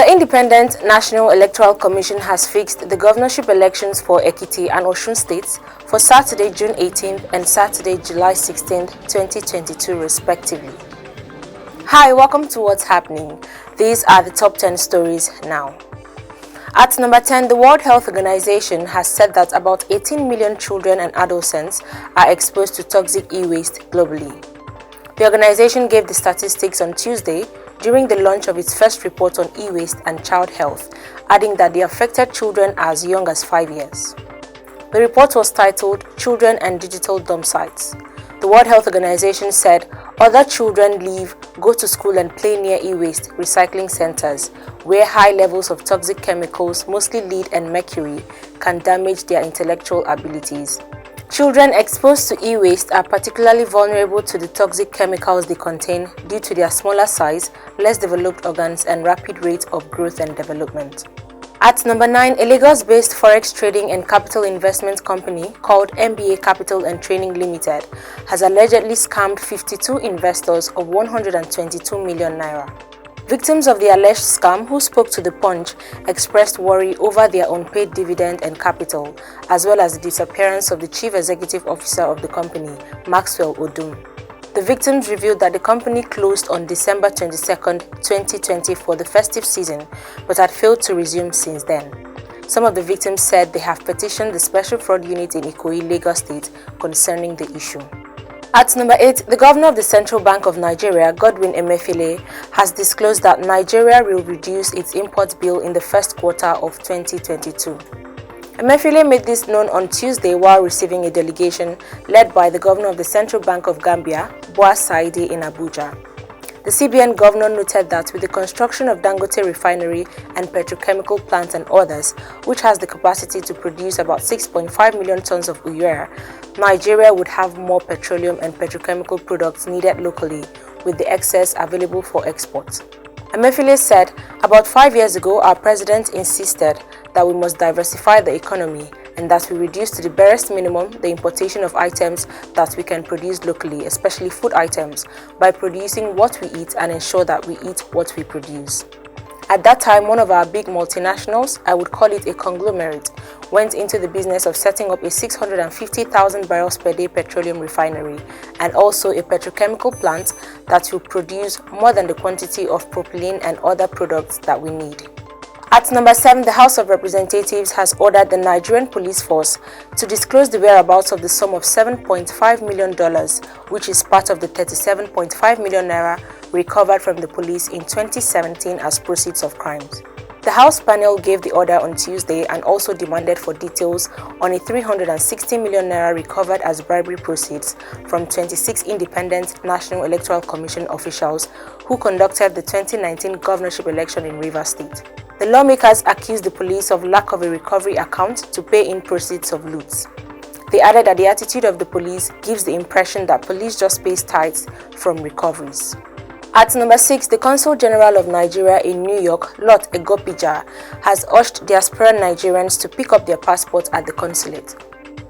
The Independent National Electoral Commission has fixed the governorship elections for Ekiti and Osun states for Saturday, June 18th and Saturday, July 16th, 2022 respectively. Hi, welcome to What's Happening. These are the top 10 stories now. At number 10, the World Health Organization has said that about 18 million children and adolescents are exposed to toxic e-waste globally. The organization gave the statistics on Tuesday during the launch of its first report on e-waste and child health, adding that the affected children are as young as 5 years. The report was titled Children and Digital Dump Sites. The World Health Organization said other children live, go to school and play near e-waste recycling centers where high levels of toxic chemicals, mostly lead and mercury, can damage their intellectual abilities. Children exposed to e-waste are particularly vulnerable to the toxic chemicals they contain due to their smaller size, less developed organs, and rapid rate of growth and development. At number 9, a Lagos-based forex trading and capital investment company called MBA Capital and Training Limited has allegedly scammed 52 investors of 122 million naira. Victims of the alleged scam who spoke to The Punch expressed worry over their unpaid dividend and capital, as well as the disappearance of the chief executive officer of the company, Maxwell Odum. The victims revealed that the company closed on December 22, 2020 for the festive season, but had failed to resume since then. Some of the victims said they have petitioned the Special Fraud Unit in Ikoyi, Lagos State concerning the issue. At number 8, the governor of the Central Bank of Nigeria, Godwin Emefiele, has disclosed that Nigeria will reduce its import bill in the first quarter of 2022. Emefiele made this known on Tuesday while receiving a delegation led by the governor of the Central Bank of Gambia, Boaz Saidi, in Abuja. The CBN governor noted that with the construction of Dangote Refinery and petrochemical plants and others, which has the capacity to produce about 6.5 million tons of urea, Nigeria would have more petroleum and petrochemical products needed locally, with the excess available for export. Emefiele said, about 5 years ago, our president insisted that we must diversify the economy and that we reduce to the barest minimum the importation of items that we can produce locally, especially food items, by producing what we eat and ensure that we eat what we produce. At that time, one of our big multinationals, I would call it a conglomerate, went into the business of setting up a 650,000 barrels per day petroleum refinery and also a petrochemical plant that will produce more than the quantity of propylene and other products that we need. At number 7, the House of Representatives has ordered the Nigerian Police Force to disclose the whereabouts of the sum of $7.5 million, which is part of the 37.5 million naira recovered from the police in 2017 as proceeds of crimes. The House panel gave the order on Tuesday and also demanded for details on a 360 million naira recovered as bribery proceeds from 26 independent National Electoral Commission officials who conducted the 2019 governorship election in Rivers State. The lawmakers accused the police of lack of a recovery account to pay in proceeds of loots. They added that the attitude of the police gives the impression that police just pays tithes from recoveries. At number 6, the Consul General of Nigeria in New York, Lot Egopija, has urged diaspora Nigerians to pick up their passports at the consulate.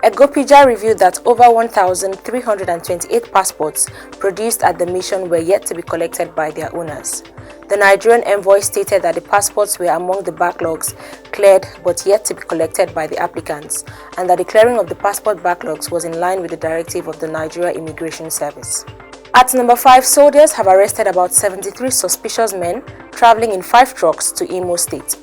Egopija revealed that over 1,328 passports produced at the mission were yet to be collected by their owners. The Nigerian envoy stated that the passports were among the backlogs cleared but yet to be collected by the applicants, and that the clearing of the passport backlogs was in line with the directive of the Nigeria Immigration Service. At number 5, soldiers have arrested about 73 suspicious men traveling in 5 trucks to Imo State.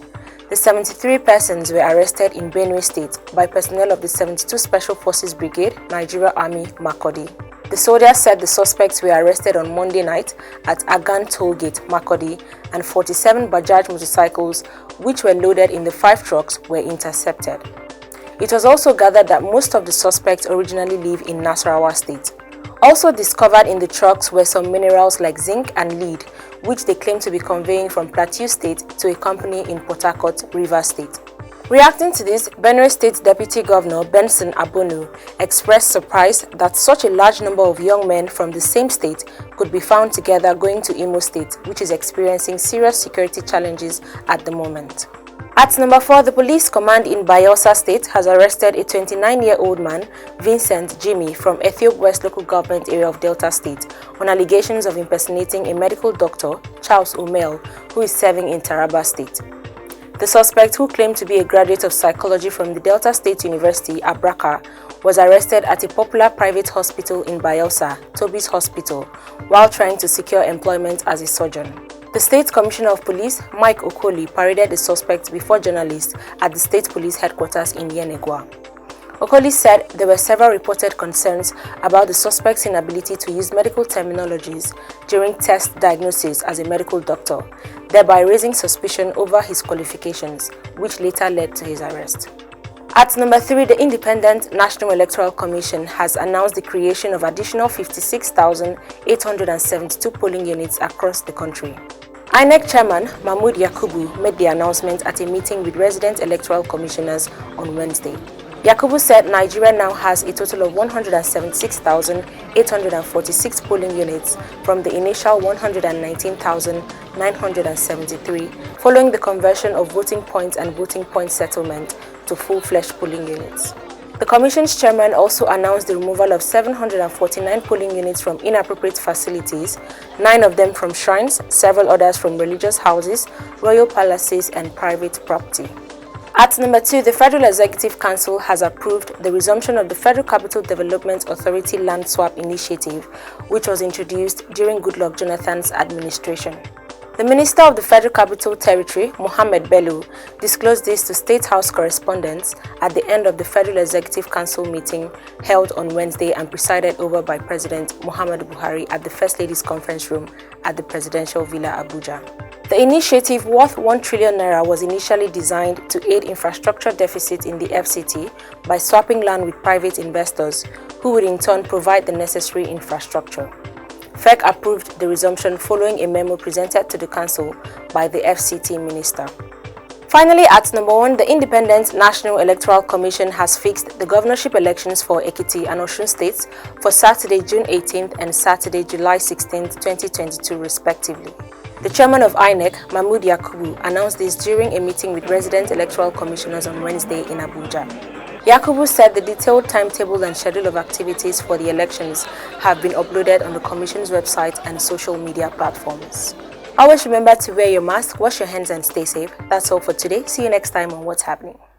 The 73 persons were arrested in Benue State by personnel of the 72 Special Forces Brigade, Nigeria Army, Makurdi. The soldiers said the suspects were arrested on Monday night at Agan Tollgate, Makurdi, and 47 Bajaj motorcycles, which were loaded in the 5 trucks, were intercepted. It was also gathered that most of the suspects originally live in Nasarawa State. Also discovered in the trucks were some minerals like zinc and lead, which they claim to be conveying from Plateau State to a company in Port Harcourt, Rivers State. Reacting to this, Benue State Deputy Governor Benson Abonu expressed surprise that such a large number of young men from the same state could be found together going to Imo State, which is experiencing serious security challenges at the moment. At number 4, the police command in Bayelsa State has arrested a 29-year-old man, Vincent Jimmy, from Ethiopia West Local Government Area of Delta State on allegations of impersonating a medical doctor, Charles Omel, who is serving in Taraba State. The suspect, who claimed to be a graduate of psychology from the Delta State University, Abraka, was arrested at a popular private hospital in Bayelsa, Toby's Hospital, while trying to secure employment as a surgeon. The State Commissioner of Police, Mike Okoli, paraded the suspect before journalists at the State Police Headquarters in Yenagoa. Okoli said there were several reported concerns about the suspect's inability to use medical terminologies during test diagnosis as a medical doctor, thereby raising suspicion over his qualifications, which later led to his arrest. At number 3, the Independent National Electoral Commission has announced the creation of additional 56,872 polling units across the country. INEC Chairman Mahmood Yakubu made the announcement at a meeting with resident electoral commissioners on Wednesday. Yakubu said Nigeria now has a total of 176,846 polling units from the initial 119,973, following the conversion of voting points and voting point settlement to full-fledged polling units. The Commission's chairman also announced the removal of 749 polling units from inappropriate facilities, 9 of them from shrines, several others from religious houses, royal palaces, and private property. At number 2, the Federal Executive Council has approved the resumption of the Federal Capital Development Authority Land Swap Initiative, which was introduced during Goodluck Jonathan's administration. The Minister of the Federal Capital Territory, Mohammed Bello, disclosed this to State House correspondents at the end of the Federal Executive Council meeting held on Wednesday and presided over by President Muhammadu Buhari at the First Ladies' Conference Room at the Presidential Villa Abuja. The initiative, worth 1 trillion naira, was initially designed to aid infrastructure deficit in the FCT by swapping land with private investors, who would in turn provide the necessary infrastructure. FEC approved the resumption following a memo presented to the Council by the FCT Minister. Finally, at number 1, the Independent National Electoral Commission has fixed the governorship elections for Ekiti and Osun states for Saturday, June 18th and Saturday, July 16th, 2022 respectively. The chairman of INEC, Mahmood Yakubu, announced this during a meeting with resident electoral commissioners on Wednesday in Abuja. Yakubu said the detailed timetable and schedule of activities for the elections have been uploaded on the Commission's website and social media platforms. Always remember to wear your mask, wash your hands and stay safe. That's all for today. See you next time on What's Happening.